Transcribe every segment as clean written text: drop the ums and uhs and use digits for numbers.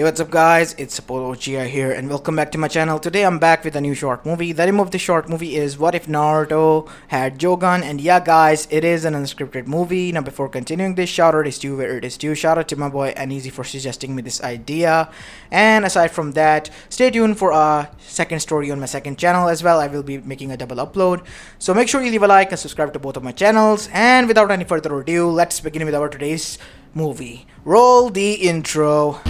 Hey, what's up guys, it's Uchiha here and welcome back to my channel. Today I'm back with a new short movie. The name of the short movie is What If Naruto Had Jogan, and yeah guys, it is an unscripted movie. Now before continuing this, shout out is due where it is due. Shout out to my boy Uneasy for suggesting me this idea. And aside from that, stay tuned for a second story on my second channel as well. I will be making a double upload. So make sure you leave a like and subscribe to both of my channels. And without any further ado, let's begin with our today's movie. Roll the intro.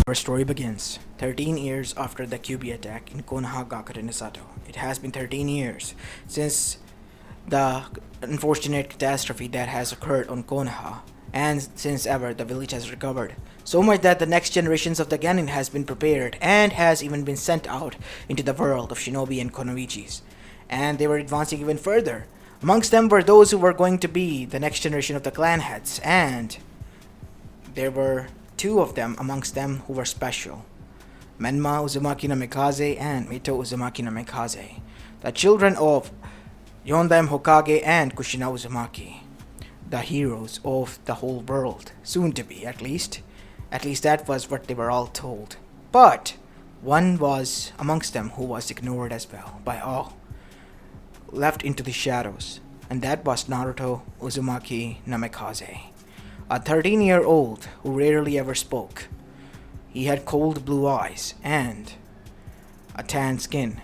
Our story begins 13 years after the QB attack in Konha Gakure-Nisato. It has been 13 years since the unfortunate catastrophe that has occurred on Konha, and since ever the village has recovered. So much that the next generations of the Genin has been prepared and has even been sent out into the world of shinobi and konoichis. And they were advancing even further. Amongst them were those who were going to be the next generation of the clan heads, and there were two of them amongst them who were special: Menma Uzumaki no Mikaze and Mito Uzumaki no Mikaze, the children of Yondaime Hokage and Kushina Uzumaki, the heroes of the whole world, soon to be at least. At least that was what they were all told. But one was amongst them who was ignored as well by all, left into the shadows, and that was Naruto Uzumaki no Mikaze, a 13-year-old who rarely ever spoke. He had cold blue eyes and a tan skin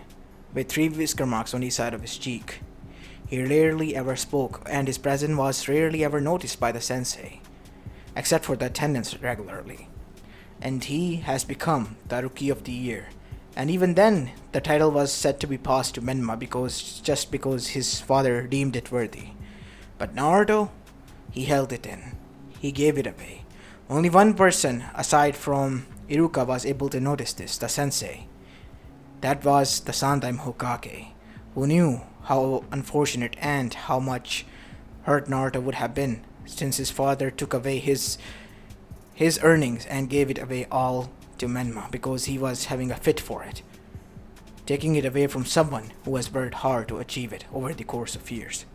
with 3 whisker marks on each side of his cheek. He rarely ever spoke, and his presence was rarely ever noticed by the sensei, except for the attendance regularly. And he has become the Rookie of the Year. And even then, the title was said to be passed to Menma because his father deemed it worthy. But Naruto, he held it in. He gave it away. Only one person aside from Iruka was able to notice this, the sensei. That was the Sandaime Hokage, who knew how unfortunate and how much hurt Naruto would have been since his father took away his earnings and gave it away all to Menma because he was having a fit for it, taking it away from someone who has worked hard to achieve it over the course of years.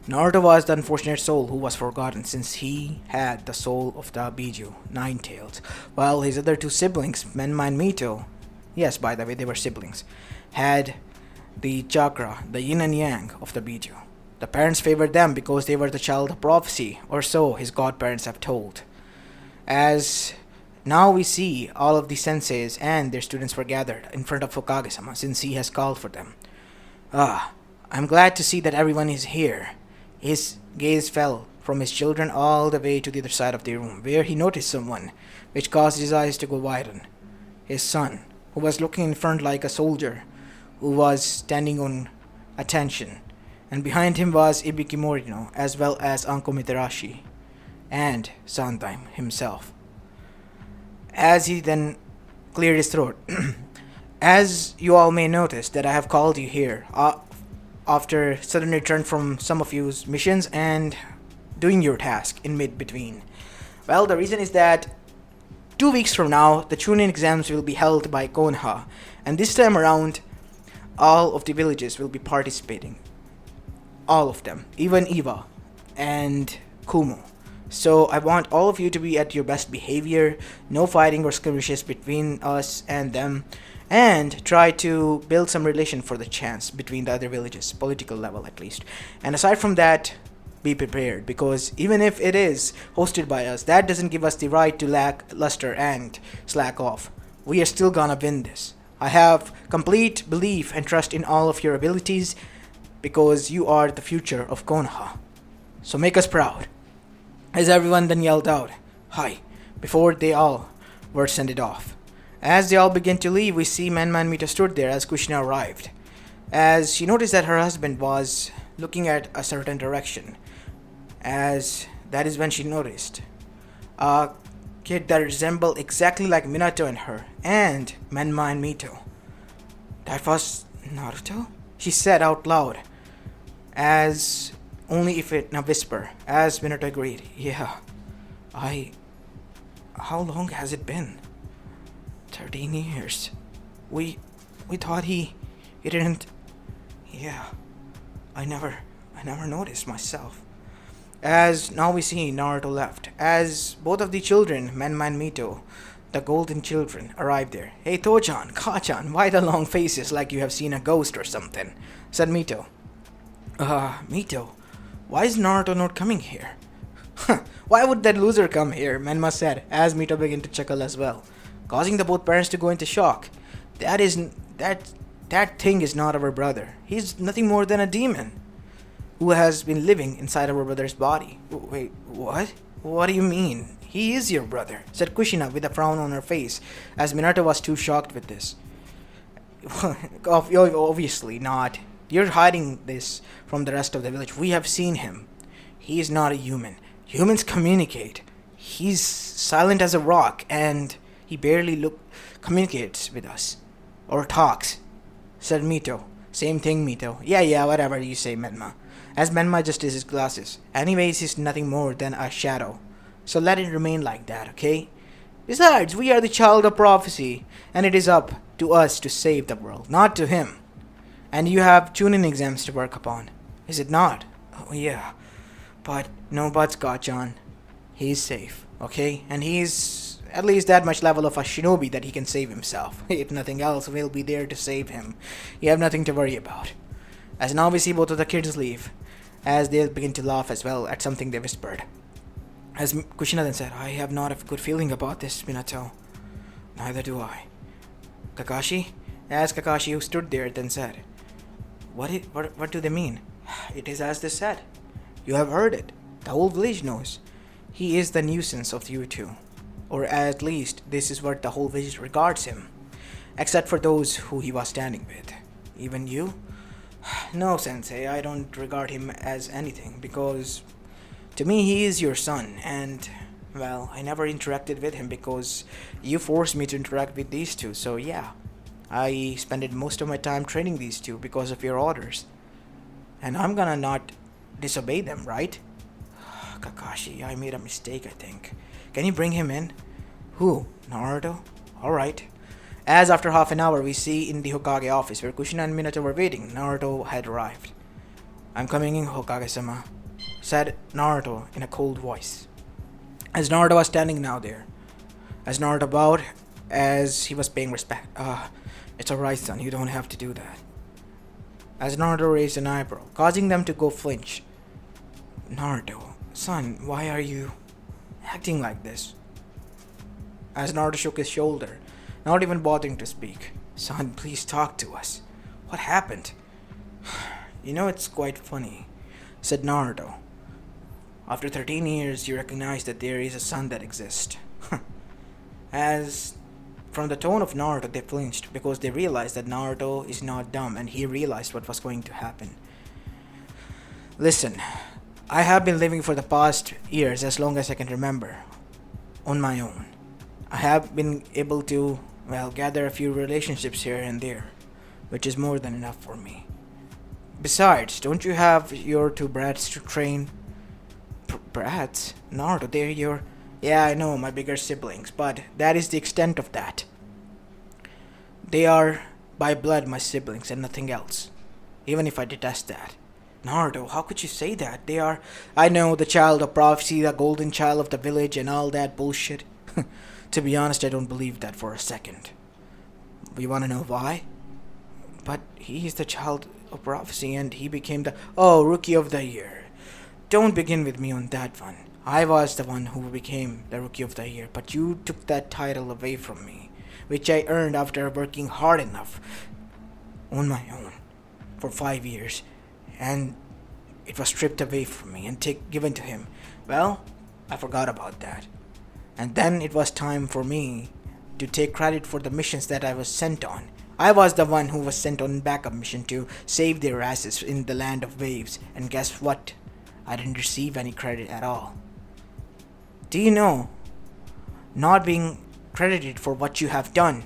Naruto was the unfortunate soul who was forgotten since he had the soul of the Biju, Nine-Tails, while his other 2 siblings, Menma and Mito, yes, by the way, they were siblings, had the chakra, the yin and yang of the Biju. The parents favored them because they were the child of prophecy, or so his godparents have told. As now we see all of the senseis and their students were gathered in front of Hokage-sama since he has called for them. I'm glad to see that everyone is here. His gaze fell from his children all the way to the other side of the room, where he noticed someone, which caused his eyes to go widen. His son, who was looking in front like a soldier, who was standing on attention, and behind him was Ibiki Morino, as well as Anko Mitarashi, and Sandaime himself. As he then cleared his throat, as you all may notice that I have called you here, after sudden return from some of you's missions and doing your task in mid-between. Well, the reason is that 2 weeks from now, the chunin exams will be held by Konha, and this time around, all of the villages will be participating. All of them, even Iwa and Kumo. So I want all of you to be at your best behavior, no fighting or skirmishes between us and them, and try to build some relation for the chance between the other villages, political level at least. And aside from that, be prepared, because even if it is hosted by us, that doesn't give us the right to lack luster and slack off. We are still gonna win this. I have complete belief and trust in all of your abilities, because you are the future of Konoha. So make us proud. As everyone then yelled out, "Hi," before they all were sent it off. As they all begin to leave, we see Menma and Mita stood there as Kushina arrived. As she noticed that her husband was looking at a certain direction, as that is when she noticed a kid that resembled exactly like Minato and her, and Menma and Mito. "That was Naruto?" she said out loud, as only if in a whisper, as Minato agreed. "Yeah, how long has it been?" 13 years. We thought he didn't. Yeah, I never noticed myself. As now we see Naruto left. As both of the children, Menma and Mito, the golden children, arrived there. Hey Tochan, Kachan, why the long faces like you have seen a ghost or something? Said Mito. Mito, why is Naruto not coming here? Why would that loser come here? Menma said, as Mito began to chuckle as well, causing the both parents to go into shock. That thing is not our brother. He's nothing more than a demon who has been living inside our brother's body. Wait, what? What do you mean? He is your brother, said Kushina with a frown on her face, as Minato was too shocked with this. Obviously not. You're hiding this from the rest of the village. We have seen him. He is not a human. Humans communicate. He's silent as a rock, and he barely communicates with us. Or talks, said Mito. Same thing, Mito. Yeah, whatever you say, Menma. As Menma adjusted his glasses. Anyways, he's nothing more than a shadow. So let it remain like that, okay? Besides, we are the child of prophecy, and it is up to us to save the world, not to him. And you have chunin exams to work upon, is it not? Oh yeah, but no buts, Gachan. He's safe, okay? And he's at least that much level of a shinobi that he can save himself. If nothing else, we'll be there to save him. You have nothing to worry about. As now we see both of the kids leave, as they begin to laugh as well at something they whispered. As Kushina then said, I have not a good feeling about this, Minato. Neither do I. Kakashi? As Kakashi, who stood there, then said, What do they mean? It is as they said. You have heard it. The whole village knows. He is the nuisance of you two. Or at least, this is what the whole village regards him. Except for those who he was standing with. Even you? No, Sensei, I don't regard him as anything, because to me he is your son, and, well, I never interacted with him because you forced me to interact with these two, so yeah. I spent most of my time training these two because of your orders. And I'm gonna not disobey them, right? Kakashi, I made a mistake, I think. Can you bring him in? Who? Naruto? Alright. As after half an hour we see in the Hokage office where Kushina and Minato were waiting, Naruto had arrived. I'm coming in, Hokage-sama, said Naruto in a cold voice. As Naruto was standing now there. As Naruto bowed, as he was paying respect. It's alright, son, you don't have to do that. As Naruto raised an eyebrow, causing them to go flinch. Naruto, son, why are you acting like this? As Naruto shook his shoulder, not even bothering to speak. Son, please talk to us. What happened? You know, it's quite funny, said Naruto. After 13 years, you recognize that there is a son that exists. As from the tone of Naruto, they flinched because they realized that Naruto is not dumb and he realized what was going to happen. Listen, I have been living for the past years as long as I can remember, on my own. I have been able to, well, gather a few relationships here and there, which is more than enough for me. Besides, don't you have your two brats to train? Brats? Naruto, they're your... Yeah, I know, my bigger siblings, but that is the extent of that. They are, by blood, my siblings and nothing else. Even if I detest that. Naruto, how could you say that? They are... I know, the child of prophecy, the golden child of the village and all that bullshit. To be honest, I don't believe that for a second. You wanna know why? But he is the child of prophecy and he became the... Oh, Rookie of the Year. Don't begin with me on that one. I was the one who became the Rookie of the Year, but you took that title away from me, which I earned after working hard enough on my own for 5 years, and it was stripped away from me and given to him. Well, I forgot about that. And then it was time for me to take credit for the missions that I was sent on. I was the one who was sent on backup mission to save their asses in the land of waves, and guess what? I didn't receive any credit at all. Do you know, not being credited for what you have done,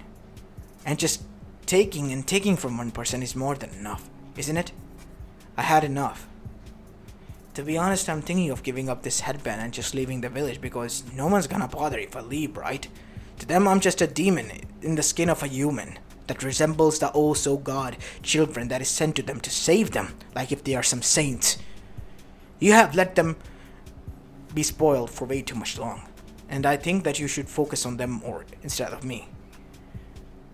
and just taking from one person is more than enough, isn't it? I had enough. To be honest, I'm thinking of giving up this headband and just leaving the village because no one's gonna bother if I leave, right? To them, I'm just a demon in the skin of a human that resembles the oh-so-god children that is sent to them to save them, like if they are some saints. You have let them be spoiled for way too much long. And I think that you should focus on them more instead of me.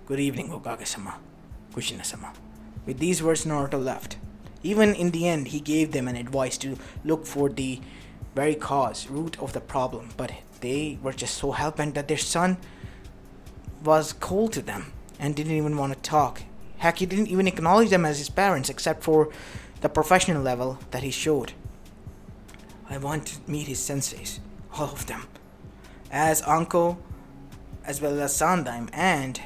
Good evening, Hokage-sama. Kushina-sama. With these words, Naruto left. Even in the end, he gave them an advice to look for the very root of the problem, but they were just so hell-bent that their son was cold to them and didn't even want to talk. Heck, he didn't even acknowledge them as his parents except for the professional level that he showed. I want to meet his senseis, all of them, as Anko, as well as Sandaime, and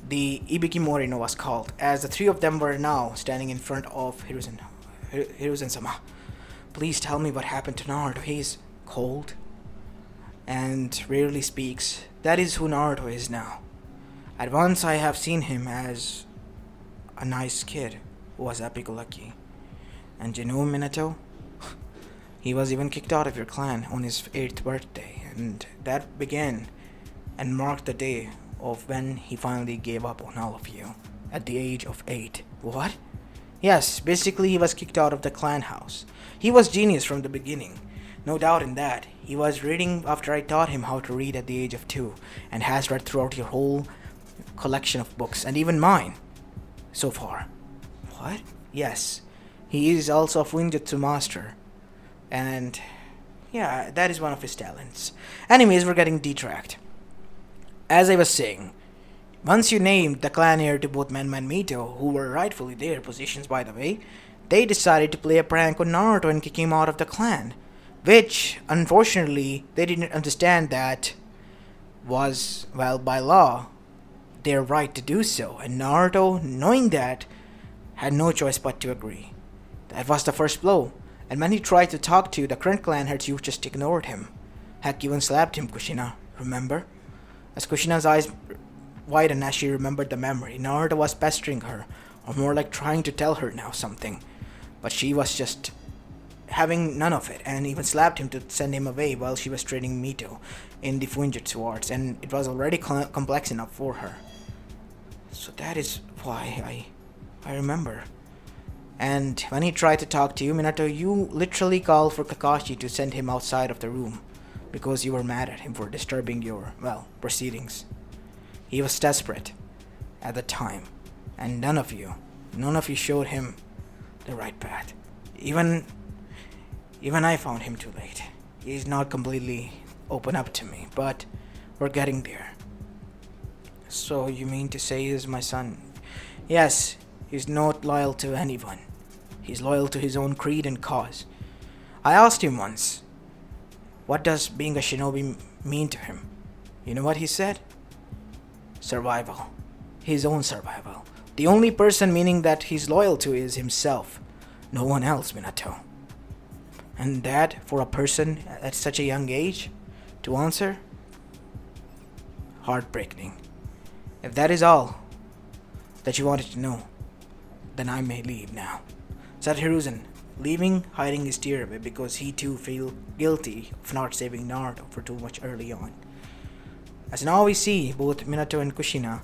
the Ibiki Morino was called, as the three of them were now standing in front of Hiruzen-sama. Please tell me what happened to Naruto. He's cold and rarely speaks. That is who Naruto is now. At once I have seen him as a nice kid who was happy-go-lucky. And you know, Minato? He was even kicked out of your clan on his 8th birthday, and that began and marked the day of when he finally gave up on all of you, at the age of 8. What? Yes, basically he was kicked out of the clan house. He was genius from the beginning, no doubt in that. He was reading after I taught him how to read at the age of 2, and has read throughout your whole collection of books, and even mine, so far. What? Yes, he is also a Fuinjutsu master, and yeah, that is one of his talents. Anyways, we're getting detracked. As I was saying, once you named the clan heir to both Menma and Mito, who were rightfully their positions by the way, they decided to play a prank on Naruto and kick him out of the clan, which, unfortunately, they didn't understand that was, well, by law, their right to do so, and Naruto, knowing that, had no choice but to agree. That was the first blow, and when he tried to talk to the current clan heads, you just ignored him. Heck, even slapped him, Kushina, remember? As Kushina's eyes widened as she remembered the memory, Naruto was pestering her, or more like trying to tell her now something. But she was just having none of it, and even slapped him to send him away while she was training Mito in the Fuinjutsu arts, and it was already complex enough for her. So that is why I remember. And when he tried to talk to you, Minato, you literally called for Kakashi to send him outside of the room, because you were mad at him for disturbing your, well, proceedings. He was desperate at the time, and none of you showed him the right path. Even I found him too late. He's not completely open up to me, but we're getting there. So you mean to say he is my son? Yes, he's not loyal to anyone. He's loyal to his own creed and cause. I asked him once, what does being a shinobi mean to him? You know what he said? Survival. His own survival. The only person meaning that he's loyal to is himself. No one else, Minato. And that, for a person at such a young age, to answer? Heartbreaking. If that is all that you wanted to know, then I may leave now, said Hiruzen, leaving, hiding his tear away because he too felt guilty of not saving Naruto for too much early on. As now we see both Minato and Kushina,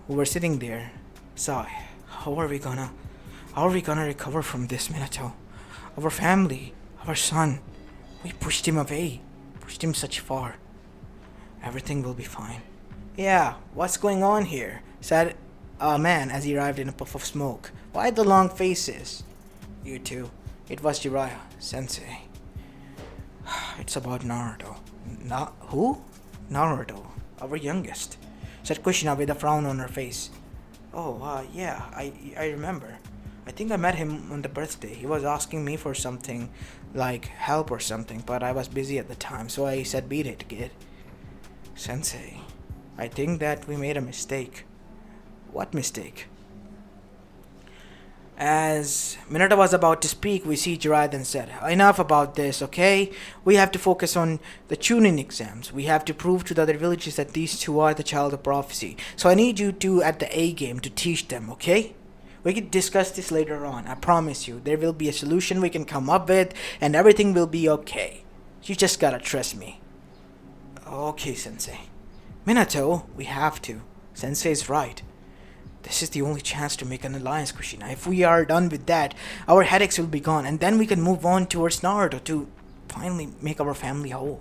who were sitting there, sigh. How are we gonna recover from this, Minato? Our family, our son, we pushed him away, pushed him such far. Everything will be fine. Yeah, what's going on here? Said a man as he arrived in a puff of smoke. Why the long faces? You two. It was Jiraiya, sensei. It's about Naruto. Who? Naruto, our youngest, said Kushina with a frown on her face. Oh, yeah, I remember. I think I met him on the birthday. He was asking me for something, like help or something, but I was busy at the time, so I said beat it, kid. Sensei, I think that we made a mistake. What mistake? As Minato was about to speak, we see Jiraiya then said, enough about this, okay? We have to focus on the chunin exams. We have to prove to the other villages that these two are the child of prophecy. So I need you two at the A game to teach them, okay? We can discuss this later on. I promise you, there will be a solution we can come up with, and everything will be okay. You just gotta trust me. Okay, Sensei. Minato, we have to. Sensei's right. This is the only chance to make an alliance, Kushina. If we are done with that, our headaches will be gone, and then we can move on towards Naruto to finally make our family whole.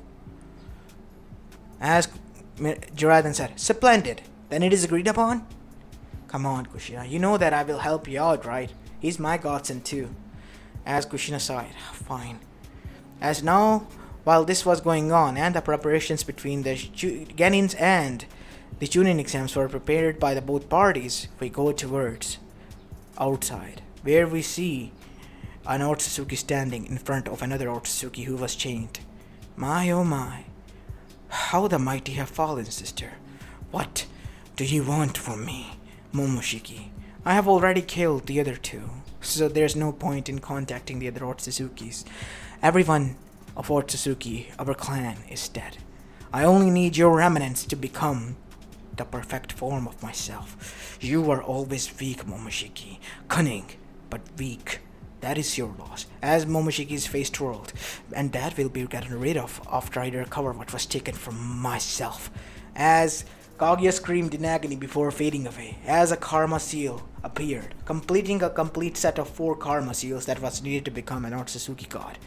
As Jiraiya said, splendid. Then it is agreed upon? Come on, Kushina. You know that I will help you out, right? He's my godson too. As Kushina sighed, fine. As now, while this was going on, and the preparations between the Genins and the chunin exams were prepared by the both parties, we go towards outside, where we see an Otsutsuki standing in front of another Otsutsuki who was chained. My oh my. How the mighty have fallen, sister. What do you want from me, Momoshiki? I have already killed the other two, so there's no point in contacting the other Otsutsukis. Everyone of Otsutsuki, our clan, is dead. I only need your remnants to become the perfect form of myself. You are always weak, Momoshiki. Cunning, but weak. That is your loss. As Momoshiki's face twirled, and that will be gotten rid of after I recover what was taken from myself. As Kaguya screamed in agony before fading away, as a karma seal appeared, completing a complete set of 4 karma seals that was needed to become an Otsutsuki god.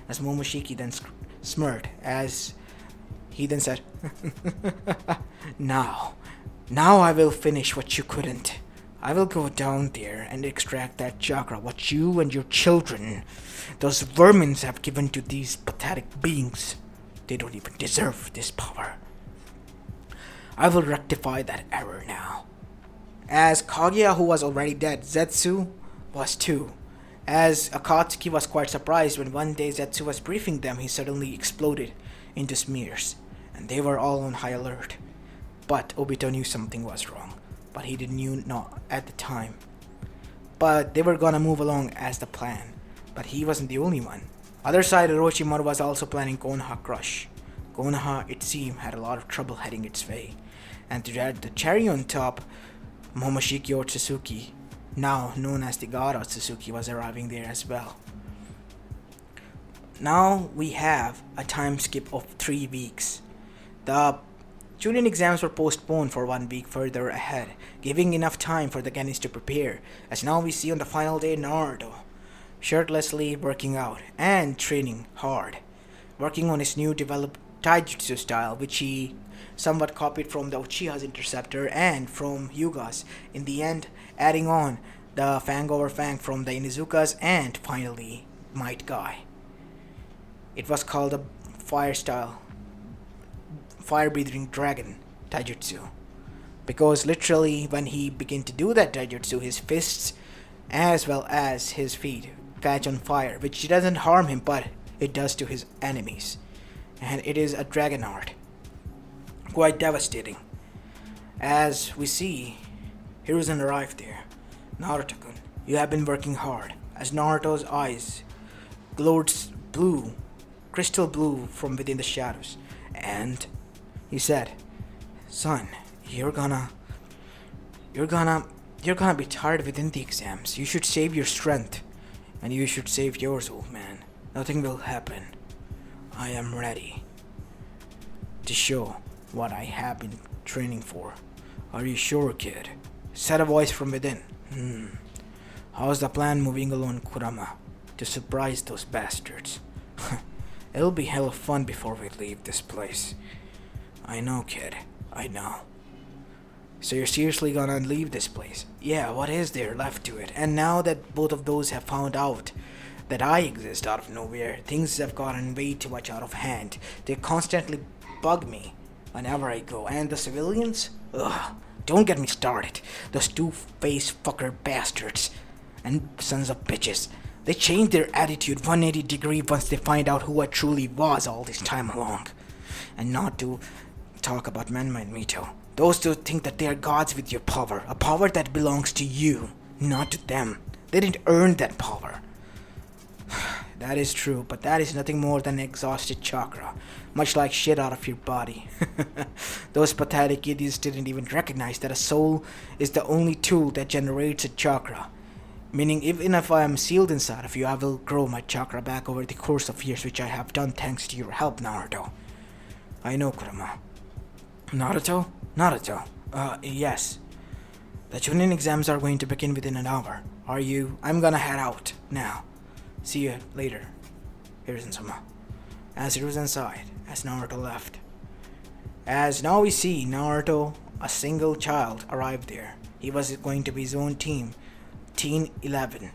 As Momoshiki then smirked, as he then said, Now I will finish what you couldn't. I will go down there and extract that chakra, what you and your children, those vermins, have given to these pathetic beings. They don't even deserve this power. I will rectify that error now. As Kaguya, who was already dead, Zetsu was too. As Akatsuki was quite surprised when one day Zetsu was briefing them, he suddenly exploded into smears, and they were all on high alert. But Obito knew something was wrong, but he didn't know at the time. But they were gonna move along as the plan, but he wasn't the only one. Other side, Orochimaru was also planning Konha crush. Konha, it seemed, had a lot of trouble heading its way, and to add the cherry on top, Momoshiki Otsutsuki, now known as the God Otsutsuki, was arriving there as well. Now we have a time skip of 3 weeks. The Chunin exams were postponed for 1 week further ahead, giving enough time for the Genins to prepare, as now we see on the final day Naruto, shirtlessly working out and training hard, working on his new developed taijutsu style, which he somewhat copied from the Uchiha's interceptor and from Hyuga's, in the end adding on the fang over fang from the Inuzukas, and finally Might Guy. It was called the fire-breathing dragon taijutsu, because literally when he began to do that taijutsu, his fists as well as his feet catch on fire, which doesn't harm him, but it does to his enemies, and it is a dragon art, quite devastating. As we see, Hiruzen arrived there. Naruto-kun, you have been working hard. As Naruto's eyes glowed blue, crystal blue from within the shadows, and he said, Son, you're gonna be tired within the exams. You should save your strength, and you should save yours, old man. Nothing will happen. I am ready to show what I have been training for. Are you sure, kid? Said a voice from within. How's the plan moving along, Kurama? To surprise those bastards. It'll be hella fun before we leave this place. I know, kid. I know. So you're seriously gonna leave this place? Yeah, what is there left to it? And now that both of those have found out that I exist out of nowhere, things have gotten way too much out of hand. They constantly bug me whenever I go. And the civilians? Ugh, don't get me started. Those two-faced fucker bastards and sons of bitches. They change their attitude 180 degrees once they find out who I truly was all this time along. And not to talk about Menma and Mito. Those two think that they are gods with your power. A power that belongs to you, not to them. They didn't earn that power. That is true, but that is nothing more than exhausted chakra. Much like shit out of your body. Those pathetic idiots didn't even recognize that a soul is the only tool that generates a chakra. Meaning, even if I am sealed inside of you, I will grow my chakra back over the course of years, which I have done thanks to your help, Naruto. I know, Kurama. Naruto? Naruto. Yes. The chunin exams are going to begin within an hour. Are you? I'm gonna head out now. See you later, Hiruzen-sama. As Hiruzen sighed, as Naruto left. As now we see Naruto, a single child, arrived there. He was going to be his own team, Teen 11.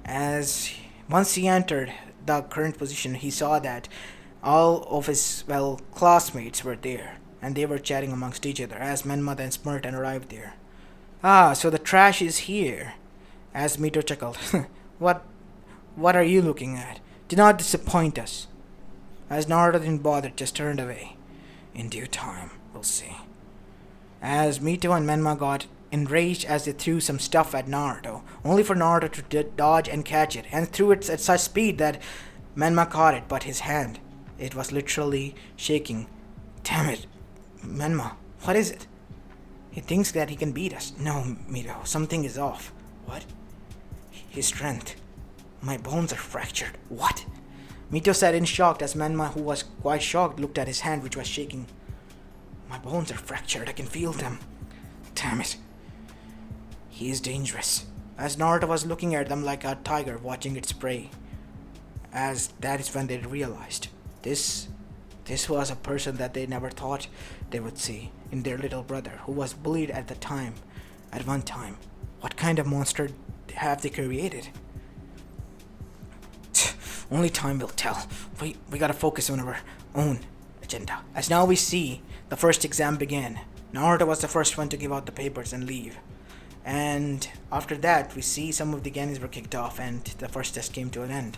As once he entered the current position, he saw that all of his, classmates were there, and they were chatting amongst each other as Menma and Smurton arrived there. Ah, so the trash is here. As Mito chuckled, what are you looking at? Do not disappoint us. As Naruto didn't bother, just turned away. In due time, we'll see. As Mito and Menma got enraged as they threw some stuff at Naruto, only for Naruto to dodge and catch it, and threw it at such speed that Menma caught it, but his hand, it was literally shaking. Damn it, Menma, what is it? He thinks that he can beat us. No, Mito, something is off. What? His strength. My bones are fractured. What? Mito said in shock as Menma, who was quite shocked, looked at his hand which was shaking. My bones are fractured. I can feel them. Damn it. He is dangerous. As Naruto was looking at them like a tiger watching its prey. As that is when they realized this was a person that they never thought they would see in their little brother, who was bullied at one time. What kind of monster have they created? Only time will tell. We gotta focus on our own agenda. As now we see, the first exam began. Naruto was the first one to give out the papers and leave. And after that, we see some of the Genis were kicked off and the first test came to an end.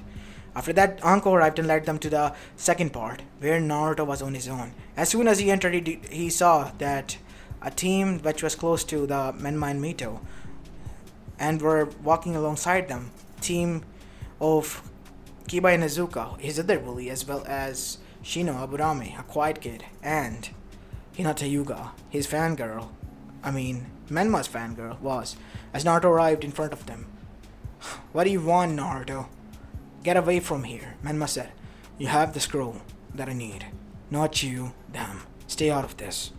After that, Anko arrived and led them to the second part, where Naruto was on his own. As soon as he entered, he saw that a team which was close to the Menma and Mito, and were walking alongside them, team of Kiba and Izuka, his other bully, as well as Shino Aburame, a quiet kid, and Hinata Yuga, his fangirl. Menma's fangirl was, as Naruto arrived in front of them. What do you want, Naruto? Get away from here, Menma said. You have the scroll that I need. Not you, them. Stay out of this.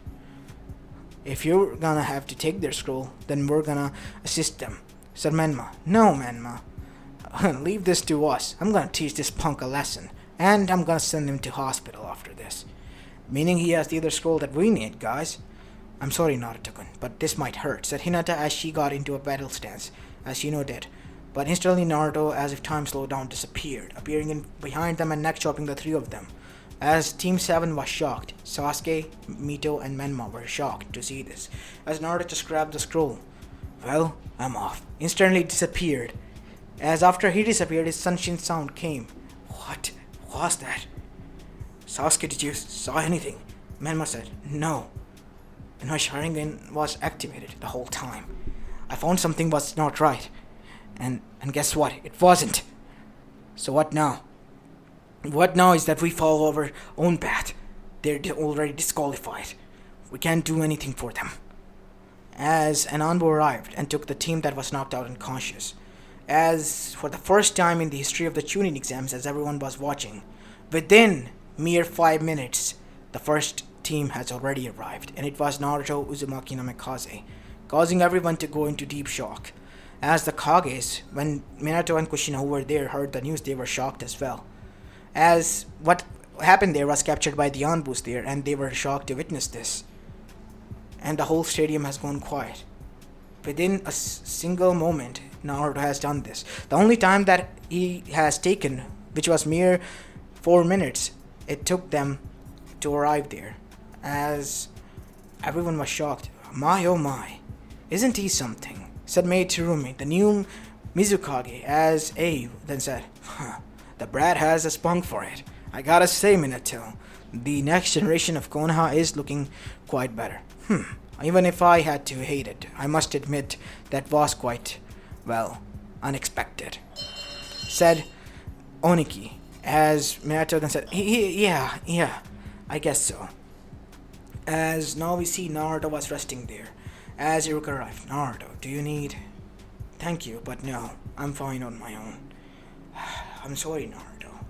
If you're gonna have to take their scroll, then we're gonna assist them, said Menma. No, Menma. Leave this to us. I'm gonna teach this punk a lesson, and I'm gonna send him to hospital after this. Meaning he has the other scroll that we need, guys. I'm sorry, Naruto-kun, but this might hurt, said Hinata as she got into a battle stance, as Shino did. But instantly Naruto, as if time slowed down, disappeared, appearing in behind them and neck-chopping the three of them. As Team 7 was shocked, Sasuke, Mito, and Menma were shocked to see this, as Naruto just grabbed the scroll. Well, I'm off. Instantly disappeared. As after he disappeared, his Senshin sound came. What was that? Sasuke, did you saw anything? Menma said, no. And my Sharingan was activated the whole time. I found something was not right. And guess what? It wasn't. So what now? What now is that we follow our own path. They're already disqualified. We can't do anything for them. As an envoy arrived and took the team that was knocked out unconscious. As for the first time in the history of the chunin exams, as everyone was watching, within mere 5 minutes, the first team has already arrived, and it was Naruto, Uzumaki, and Namikaze, causing everyone to go into deep shock. As the Kages, when Minato and Kushina, who were there, heard the news, they were shocked as well. As what happened there was captured by the Anbus there, and they were shocked to witness this. And the whole stadium has gone quiet. Within a single moment, Naruto has done this. The only time that he has taken, which was mere 4 minutes, it took them to arrive there. As everyone was shocked. My oh my, isn't he something? Said Maid Tsurumi, the new Mizukage, as Abe then said, the brat has a spunk for it. I gotta say, Minato, the next generation of Konha is looking quite better. Even if I had to hate it, I must admit that was quite, unexpected. Said Oniki, as Minato then said, yeah, I guess so. As now we see Naruto was resting there. As Iruka arrived, Naruto, do you need... Thank you, but no, I'm fine on my own. I'm sorry, Naruto.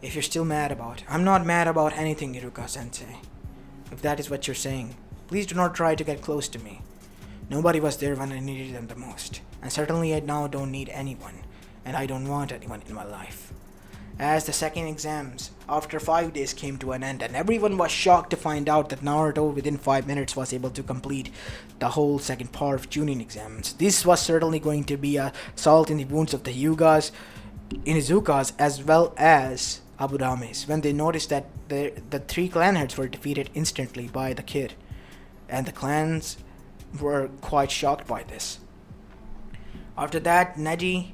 If you're still mad about... I'm not mad about anything, Iruka-sensei. If that is what you're saying, please do not try to get close to me. Nobody was there when I needed them the most. And certainly I now don't need anyone. And I don't want anyone in my life. As the second exams, after 5 days, came to an end, and everyone was shocked to find out that Naruto, within 5 minutes, was able to complete the whole second part of chunin exams. This was certainly going to be a salt in the wounds of the Inuzukas, as well as Aburames, when they noticed that the three clan heads were defeated instantly by the kid, and the clans were quite shocked by this. After that, Neji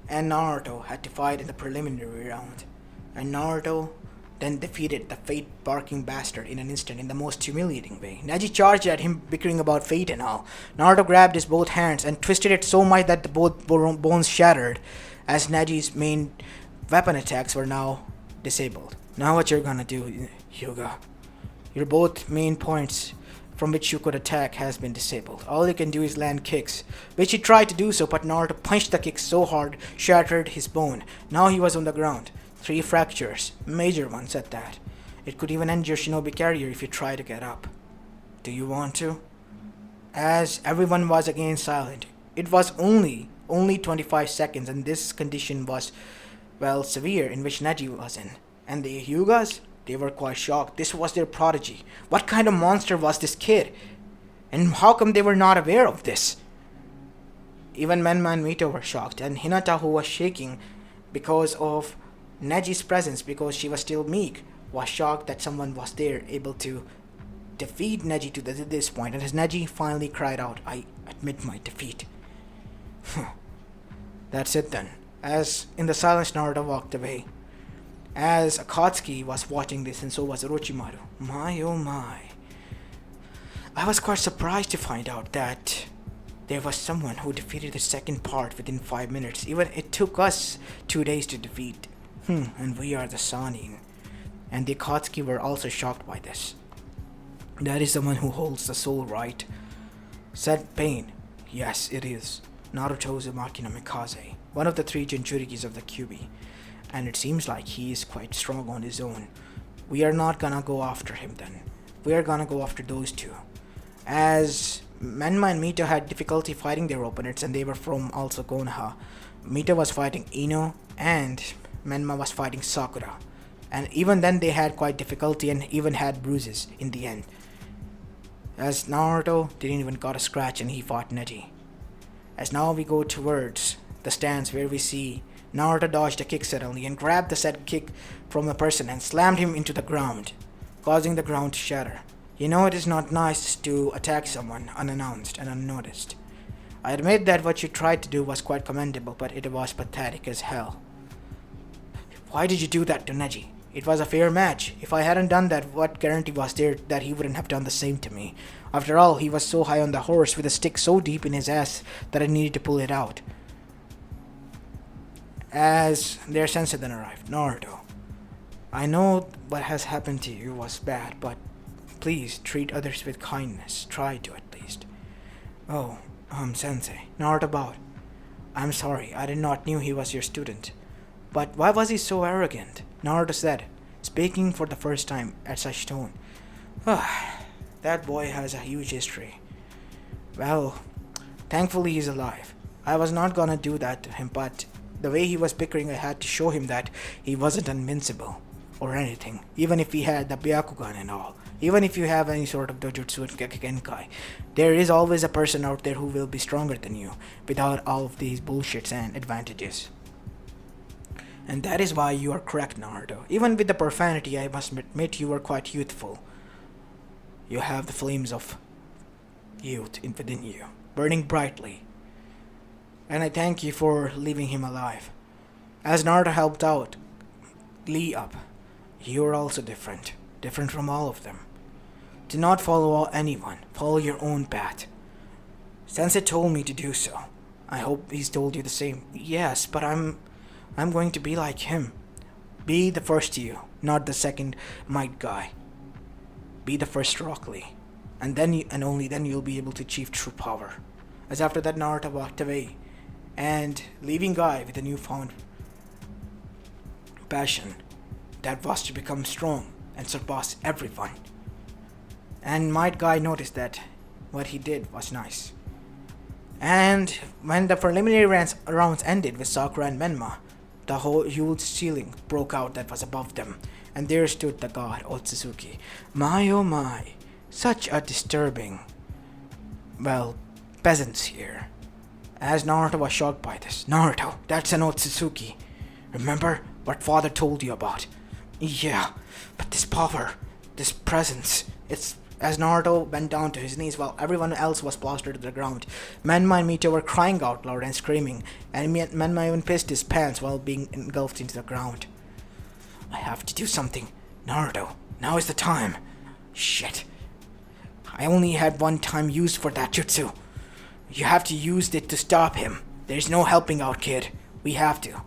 and Naruto had to fight in the preliminary round, and Naruto then defeated the fate-barking bastard in an instant in the most humiliating way. Neji charged at him, bickering about fate and all. Naruto grabbed his both hands and twisted it so much that the both bones shattered, as Neji's main weapon attacks were now disabled. Now what you're gonna do, Hyuga? Your both main points from which you could attack has been disabled. All you can do is land kicks, which he tried to do so, but Naruto punched the kick so hard, shattered his bone. Now he was on the ground. 3 fractures, major ones at that. It could even end your shinobi career if you try to get up. Do you want to? As everyone was again silent. It was only 25 seconds, and this condition was, well, severe, in which Neji was in. And the Hyugas? They were quite shocked. This was their prodigy. What kind of monster was this kid? And how come they were not aware of this? Even Menma and Mito were shocked, and Hinata, who was shaking because of Neji's presence, because she was still meek, was shocked that someone was there able to defeat Neji to this point. And as Neji finally cried out, "I admit my defeat." That's it then. As in the silence, Naruto walked away. As Akatsuki was watching this, and so was Orochimaru. My oh my. I was quite surprised to find out that there was someone who defeated the second part within 5 minutes. Even it took us 2 days to defeat. And we are the Sanin. And the Akatsuki were also shocked by this. That is the one who holds the soul, right? Said Pain. Yes, it is. Naruto Uzumaki no Mikaze, one of the 3 Jinchurikis of the Kyuubi. And it seems like he is quite strong on his own. We are not gonna go after him then. We are gonna go after those 2. As Menma and Mito had difficulty fighting their opponents, and they were from also Konoha. Mito was fighting Ino, and Menma was fighting Sakura. And even then they had quite difficulty and even had bruises in the end. As Naruto didn't even got a scratch, and he fought Neji. As now we go towards the stands where we see Naruto dodged a kick suddenly and grabbed the said kick from a person and slammed him into the ground, causing the ground to shatter. You know, it is not nice to attack someone unannounced and unnoticed. I admit that what you tried to do was quite commendable, but it was pathetic as hell. Why did you do that to Neji? It was a fair match. If I hadn't done that, what guarantee was there that he wouldn't have done the same to me? After all, he was so high on the horse with a stick so deep in his ass that I needed to pull it out. As their sensei then arrived, Naruto, I know what has happened to you was bad, but please treat others with kindness. Try to at least. Oh, sensei. Naruto bowed. I'm sorry, I did not knew he was your student. But why was he so arrogant? Naruto said, speaking for the first time at such tone. That boy has a huge history. Well, thankfully he's alive. I was not gonna do that to him, but the way he was bickering, I had to show him that he wasn't invincible or anything, even if he had the Byakugan and all. Even if you have any sort of dojutsu and Genkai, there is always a person out there who will be stronger than you without all of these bullshits and advantages. And that is why you are correct, Naruto. Even with the profanity, I must admit you are quite youthful. You have the flames of youth within you, burning brightly. And I thank you for leaving him alive. As Naruto helped out Lee up, you are also different. Different from all of them. Do not follow anyone. Follow your own path. Sensei told me to do so. I hope he's told you the same. Yes, but I'm going to be like him. Be the first you, not the second might guy. Be the first Rock Lee. And then and only then you'll be able to achieve true power. As after that, Naruto walked away, and leaving Guy with a newfound passion that was to become strong and surpass everyone. And Might Guy noticed that what he did was nice. And when the preliminary rounds ended with Sakura and Menma, the whole huge ceiling broke out that was above them, and there stood the god Otsutsuki. My oh my, such a disturbing, well, peasants here. As Naruto was shocked by this. Naruto, that's an Otsutsuki. Remember what father told you about? Yeah, but this power, this presence, it's... As Naruto bent down to his knees while everyone else was plastered to the ground, Menma and Mito were crying out loud and screaming, and Menma even pissed his pants while being engulfed into the ground. I have to do something. Naruto, now is the time. Shit. I only had one time used for that jutsu. You have to use it to stop him. There's no helping out, kid. We have to.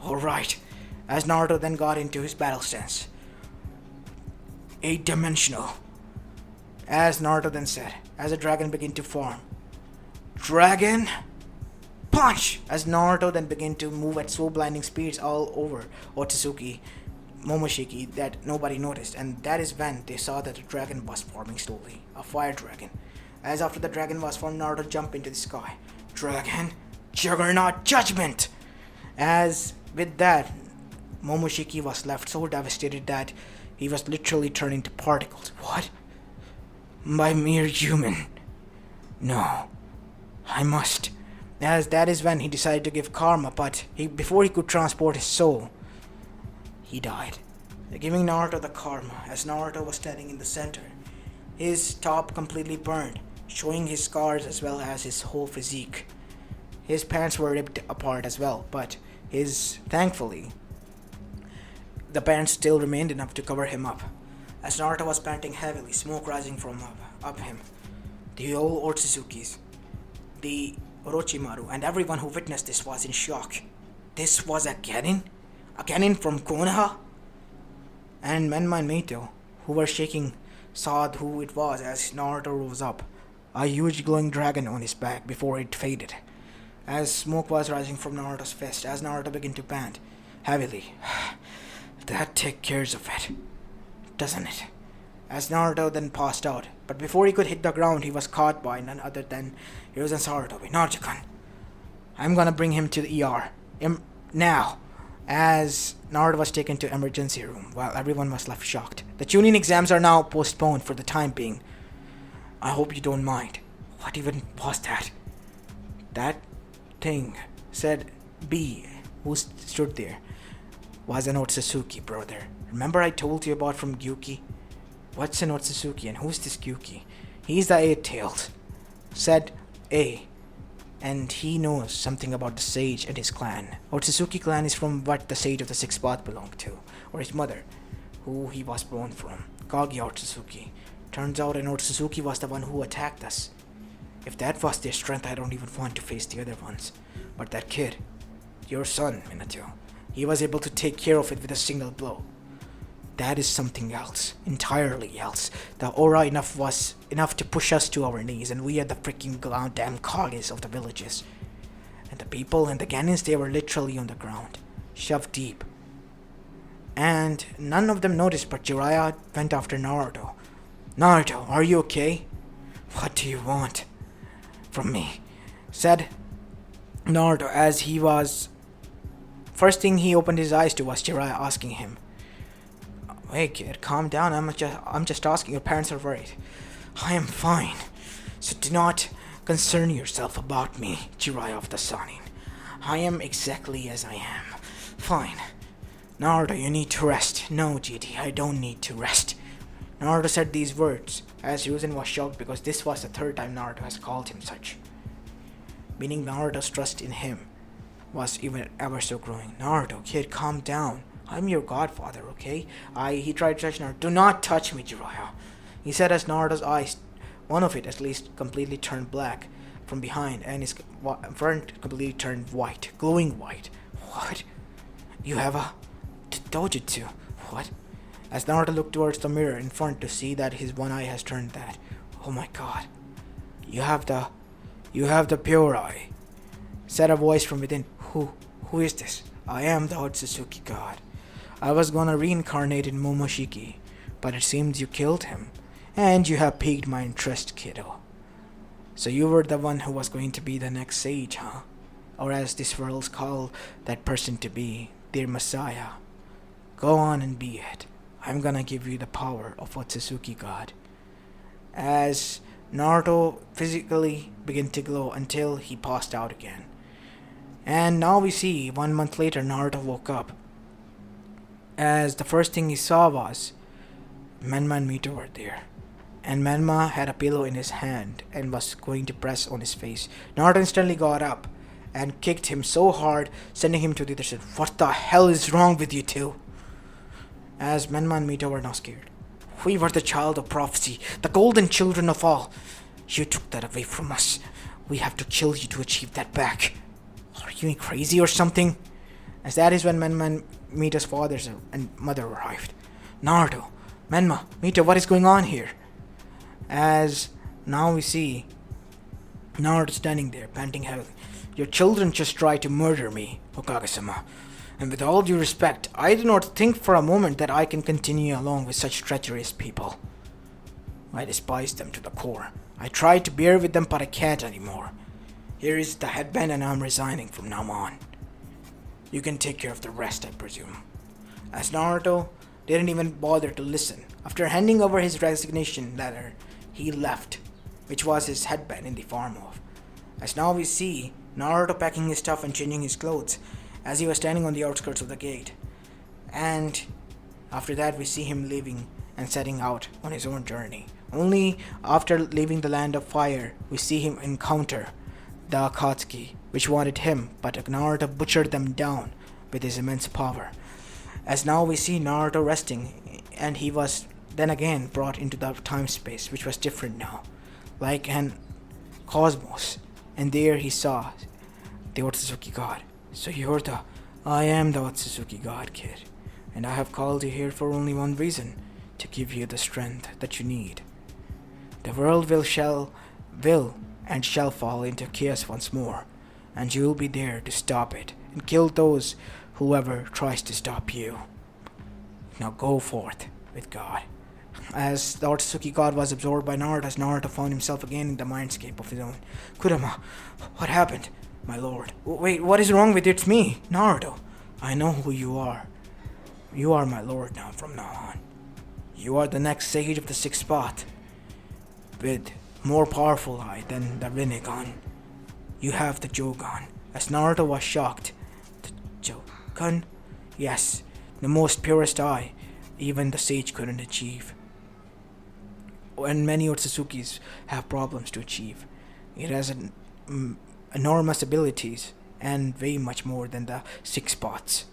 Alright. As Naruto then got into his battle stance. 8-dimensional. As Naruto then said, as a dragon began to form. Dragon! Punch! As Naruto then began to move at so blinding speeds all over Otsutsuki, Momoshiki, that nobody noticed, and that is when they saw that the dragon was forming slowly, a fire dragon. As after the dragon was formed, Naruto jumped into the sky. Dragon! Juggernaut Judgment! As with that, Momoshiki was left so devastated that he was literally turning to particles. What? By mere human. No. I must. As that is when he decided to give karma, but before he could transport his soul, he died. Giving Naruto the karma, as Naruto was standing in the center. His top completely burned, showing his scars as well as his whole physique. His pants were ripped apart as well, but thankfully, the pants still remained enough to cover him up. As Naruto was panting heavily, smoke rising from up him, the old Otsutsukis, the Orochimaru, and everyone who witnessed this was in shock. This was a Genin? A Genin from Konha? And Menma and Mito, who were shaking, saw who it was as Naruto rose up, a huge glowing dragon on his back before it faded. As smoke was rising from Naruto's fist, as Naruto began to pant heavily. That takes care of it, doesn't it? As Naruto then passed out, but before he could hit the ground, he was caught by none other than Hiruzen Sarutobi. Naruto-kun, I'm gonna bring him to the ER. Now. As Naruto was taken to emergency room, while everyone was left shocked. The chunin exams are now postponed for the time being. I hope you don't mind. What even was that? That thing, said B, who stood there, was an Otsutsuki, brother. Remember I told you about from Gyuki? What's an Otsutsuki and who's this Gyuki? He's the eight-tailed, said A, and he knows something about the sage and his clan. Otsutsuki clan is from what the sage of the sixth path belonged to, or his mother, who he was born from, Kaguya Otsutsuki. Turns out an Otsutsuki was the one who attacked us. If that was their strength, I don't even want to face the other ones. But that kid, your son, Minato, he was able to take care of it with a single blow. That is something else, entirely else. The aura was enough to push us to our knees, and we are the freaking goddamn Kages of the villages. And the people and the Genins, they were literally on the ground, shoved deep. And none of them noticed, but Jiraiya went after Naruto. Naruto, are you okay? What do you want from me? Said Naruto as he was... First thing he opened his eyes to was Jiraiya asking him, Hey kid, calm down, I'm just asking, your parents are worried. I am fine, so do not concern yourself about me, Jiraiya of the Sanin. I am exactly as I am. Fine. Naruto, you need to rest. No, GT, I don't need to rest. Naruto said these words, as Hiruzen was shocked because this was the third time Naruto has called him such. Meaning Naruto's trust in him was even ever so growing. Naruto, kid, calm down. I'm your godfather, okay? He tried to touch Naruto. Do not touch me, Jiraiya. He said as Naruto's eyes, one of it at least, completely turned black from behind, and his front completely turned white, glowing white. What? You have a dojutsu? What? As Naruto looked towards the mirror in front to see that his one eye has turned that. Oh my god. You have the pure eye. Said a voice from within. Who is this? I am the Otsutsuki god. I was gonna reincarnate in Momoshiki, but it seems you killed him, and you have piqued my interest, kiddo. So you were the one who was going to be the next sage, huh? Or as this world call that person to be, their messiah. Go on and be it. I'm gonna give you the power of Otsutsuki God. As Naruto physically began to glow until he passed out again. And now we see 1 month later Naruto woke up. As the first thing he saw was Menma and Mito were there. And Menma had a pillow in his hand and was going to press on his face. Naruto instantly got up and kicked him so hard, sending him to the other side. What the hell is wrong with you two? As Menma and Mito were now scared. We were the child of prophecy, the golden children of all. You took that away from us. We have to kill you to achieve that back. Are you crazy or something? As that is when Menma and Mito's father and mother arrived. Naruto, Menma, Mito, what is going on here? As now we see Naruto standing there, panting heavily. Your children just tried to murder me, Hokage-sama. And with all due respect, I do not think for a moment that I can continue along with such treacherous people. I despise them to the core. I tried to bear with them, but I can't anymore. Here is the headband and I'm resigning from now on. You can take care of the rest, I presume. As Naruto didn't even bother to listen. After handing over his resignation letter, he left, which was his headband in the form of. As now we see Naruto packing his stuff and changing his clothes as he was standing on the outskirts of the gate. And after that we see him leaving and setting out on his own journey. Only after leaving the land of fire we see him encounter the Akatsuki, which wanted him, but Naruto butchered them down with his immense power. As now we see Naruto resting, and he was then again brought into the time-space, which was different now, like an cosmos, and there he saw the Otsutsuki God. So you're I am the Otsutsuki God, kid, and I have called you here for only one reason, to give you the strength that you need. The world will and shall fall into chaos once more, and you will be there to stop it and kill whoever tries to stop you. Now go forth with God. As the Otsutsuki God was absorbed by Naruto, as Naruto found himself again in the mindscape of his own. Kurama, what happened? My lord. Wait, what is wrong with you? It's me, Naruto. I know who you are. You are my lord now from now on. You are the next sage of the sixth spot, with more powerful eye than the Rinnegan. You have the Jogan. As Naruto was shocked. The Jogan? Yes, the most purest eye even the sage couldn't achieve. And many Otsutsukis have problems to achieve. It has enormous abilities and way much more than the six spots.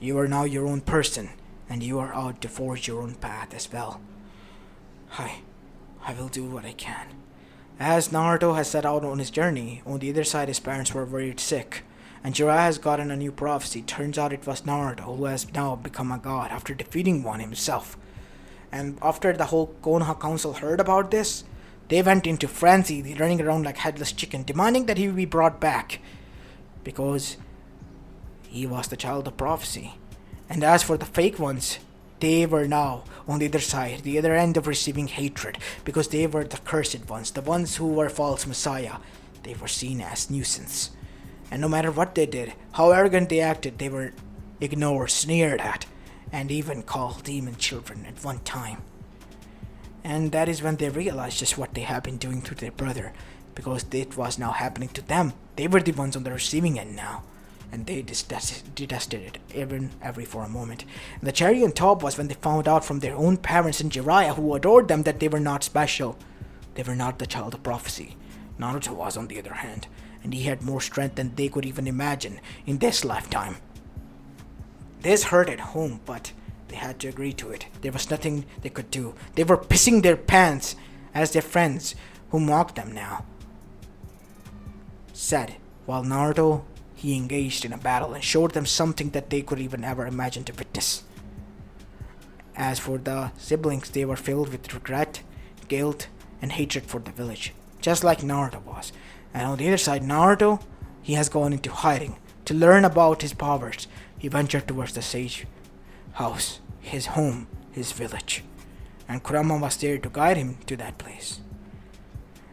You are now your own person, and you are out to forge your own path as well. I will do what I can. As Naruto has set out on his journey, on the other side his parents were very sick, and Jiraiya has gotten a new prophecy. Turns out it was Naruto who has now become a god after defeating one himself. And after the whole Konoha council heard about this, they went into frenzy, running around like headless chicken, demanding that he be brought back, because he was the child of prophecy. And as for the fake ones, they were now on the other side, the other end of receiving hatred, because they were the cursed ones, the ones who were false messiah. They were seen as nuisance. And no matter what they did, how arrogant they acted, they were ignored, sneered at, and even called demon children at one time. And that is when they realized just what they had been doing to their brother, because it was now happening to them. They were the ones on the receiving end now, and they detested it every for a moment. And the cherry on top was when they found out from their own parents and Jiraiya, who adored them, that they were not special. They were not the child of prophecy. Naruto was, on the other hand, and he had more strength than they could even imagine in this lifetime. This hurt at home, but they had to agree to it. There was nothing they could do. They were pissing their pants, as their friends, who mocked them now, said, while Naruto, he engaged in a battle and showed them something that they could even ever imagine to witness. As for the siblings, they were filled with regret, guilt, and hatred for the village, just like Naruto was. And on the other side, Naruto, he has gone into hiding to learn about his powers. He ventured towards the sage house, his home, his village, and Kurama was there to guide him to that place.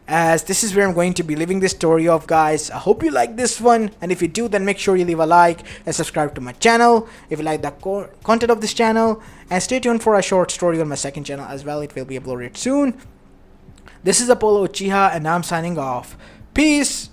as this is where I'm going to be leaving this story off, guys. I hope you like this one, and if you do, then make sure you leave a like and subscribe to my channel if you like the content of this channel, and stay tuned for a short story on my second channel as well. It will be uploaded soon. This is Apollo Uchiha, and I'm signing off. Peace.